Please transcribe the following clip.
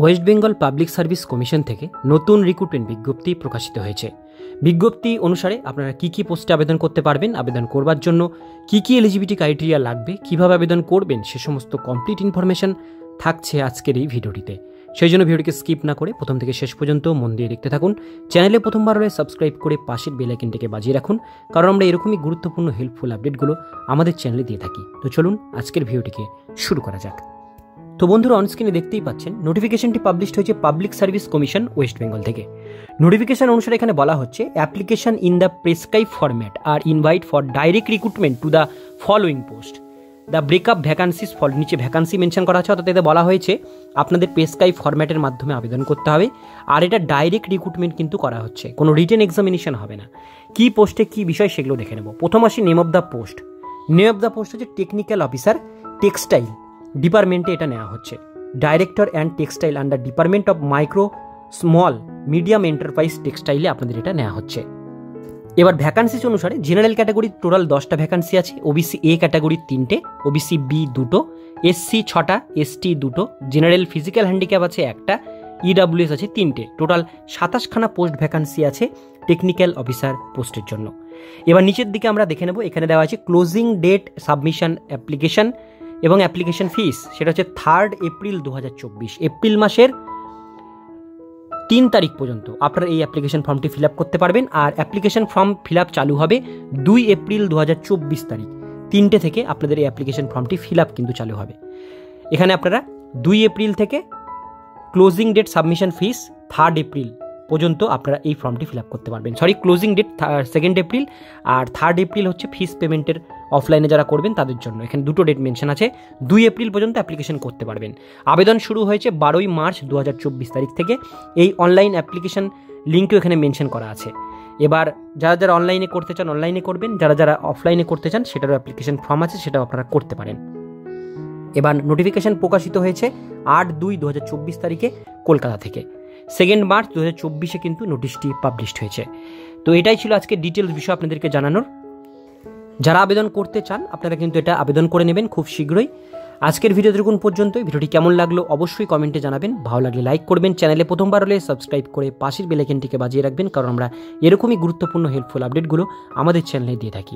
West Bengal public service commission থেকে নতুন recruitment বিজ্ঞপ্তি প্রকাশিত হয়েছে। বিজ্ঞপ্তি অনুসারে আপনারা কী কী পোস্টে আবেদন করতে পারবেন, আবেদন করবার জন্য কী কী এলিজিবিলিটি ক্রাইটেরিয়া লাগবে, কীভাবে আবেদন করবেন, সে সমস্ত কমপ্লিট ইনফরমেশন থাকছে আজকের এই ভিডিওটিতে। সেই জন্য ভিডিওটিকে স্কিপ না করে প্রথম থেকে শেষ পর্যন্ত মন দিয়ে দেখতে থাকুন। চ্যানেলে প্রথমবার হলে সাবস্ক্রাইব করে পাশের বেল আইকনটিকে বাজিয়ে রাখুন, কারণ আমরা এরকমই গুরুত্বপূর্ণ হেল্পফুল আপডেটগুলো আমাদের চ্যানেলে দিয়ে থাকি। তো চলুন আজকের ভিডিওটিকে শুরু করা যাক। তো বন্ধুরা, অনস্ক্রিনে দেখতেই পাচ্ছেন নোটিফিকেশনটি পাবলিশ হয়েছে public service commission West Bengal থেকে। নোটিফিকেশন অনুসারে এখানে বলা হচ্ছে application in the prescribe format are invite for direct recruitment to the following post. The breakup vacancies fall, নিচে ভ্যাকান্সি মেনশন করা আছে, অর্থাৎ এতে বলা হয়েছে আপনাদের প্রেসক্রাইব ফরম্যাটের মাধ্যমে আবেদন করতে হবে। আর এটা ডাইরেক্ট রিক্রুটমেন্ট কিন্তু করা হচ্ছে, কোনো রিটেন এক্সামিনেশন হবে না। কী পোস্টে কী বিষয় সেগুলো দেখে নেব। প্রথম আসি name of the post. Name of the post হচ্ছে টেকনিক্যাল অফিসার টেক্সটাইল ডিপার্টমেন্টে এটা নেওয়া হচ্ছে। Director and textile under department of micro small medium enterprise টেক্সটাইলে আপনাদের এটা নেওয়া হচ্ছে। এবার ভ্যাকান্সিস অনুসারে জেনারেল ক্যাটাগরির টোটাল 10টা ভ্যাকান্সি আছে, ওবিসি এ ক্যাটাগরির 3টে, ওবিসি বি 2টো, এসসি 6টা, এসটি 2টো, জেনারেল ফিজিক্যাল হ্যান্ডিক্যাপ আছে 1টা, ইডাব্লিউএস আছে 3টে। টোটাল 27খানা পোস্ট ভ্যাকান্সি আছে টেকনিক্যাল অফিসার পোস্টের জন্য। এবার নিচের দিকে আমরা দেখে নেব, এখানে দেওয়া আছে ক্লোজিং ডেট সাবমিশন অ্যাপ্লিকেশন এবং অ্যাপ্লিকেশন ফিস, সেটা হচ্ছে 3 এপ্রিল 2024। এপ্রিল মাসের 3 তারিখ পর্যন্ত আপনারা এই অ্যাপ্লিকেশন ফর্মটি ফিল আপ করতে পারবেন। আর অ্যাপ্লিকেশন ফর্ম ফিল আপ চালু হবে 2 এপ্রিল 2024 তারিখ 3টে থেকে আপনাদের এই অ্যাপ্লিকেশন ফর্মটি ফিল আপ কিন্তু চালু হবে। এখানে আপনারা 2 এপ্রিল থেকে ক্লোজিং ডেট সাবমিশন ফিস 3 এপ্রিল পর্যন্ত আপনারা এই ফর্মটি ফিল আপ করতে পারবেন। ক্লোজিং ডেট 2 এপ্রিল আর 3 এপ্রিল হচ্ছে ফিস পেমেন্টের অফলাইনে যারা করবেন তাদের জন্য। এখানে 2টো ডেট মেনশন আছে, 2 এপ্রিল পর্যন্ত অ্যাপ্লিকেশন করতে পারবেন। আবেদন শুরু হয়েছে 12 মার্চ 2024 তারিখ থেকে। এই অনলাইন অ্যাপ্লিকেশন লিঙ্কও এখানে মেনশন করা আছে। এবার যারা যারা অনলাইনে করতে চান অনলাইনে করবেন, যারা যারা অফলাইনে করতে চান সেটারও অ্যাপ্লিকেশন ফর্ম আছে, সেটাও আপনারা করতে পারেন। এবার নোটিফিকেশন প্রকাশিত হয়েছে 8/2/2024 তারিখে কলকাতা থেকে। 2 মার্চ 2024 কিন্তু নোটিশটি পাবলিশড হয়েছে। তো এটাই ছিল আজকে ডিটেলস বিষয় আপনাদেরকে জানানোর। যারা আবেদন করতে চান আপনারা কিন্তু এটা আবেদন করে নেবেন খুব শীঘ্রই। আজকের ভিডিও দেখুন পর্যন্তই। ভিডিওটি কেমন লাগলো অবশ্যই কমেন্টে জানাবেন, ভালো লাগলে লাইক করবেন, চ্যানেলে প্রথমবার হলে সাবস্ক্রাইব করে পাশের বেল আইকনটিকে বাজিয়ে রাখবেন, কারণ আমরা এরকমই গুরুত্বপূর্ণ হেল্পফুল আপডেটগুলো আমাদের চ্যানেলে দিয়ে থাকি।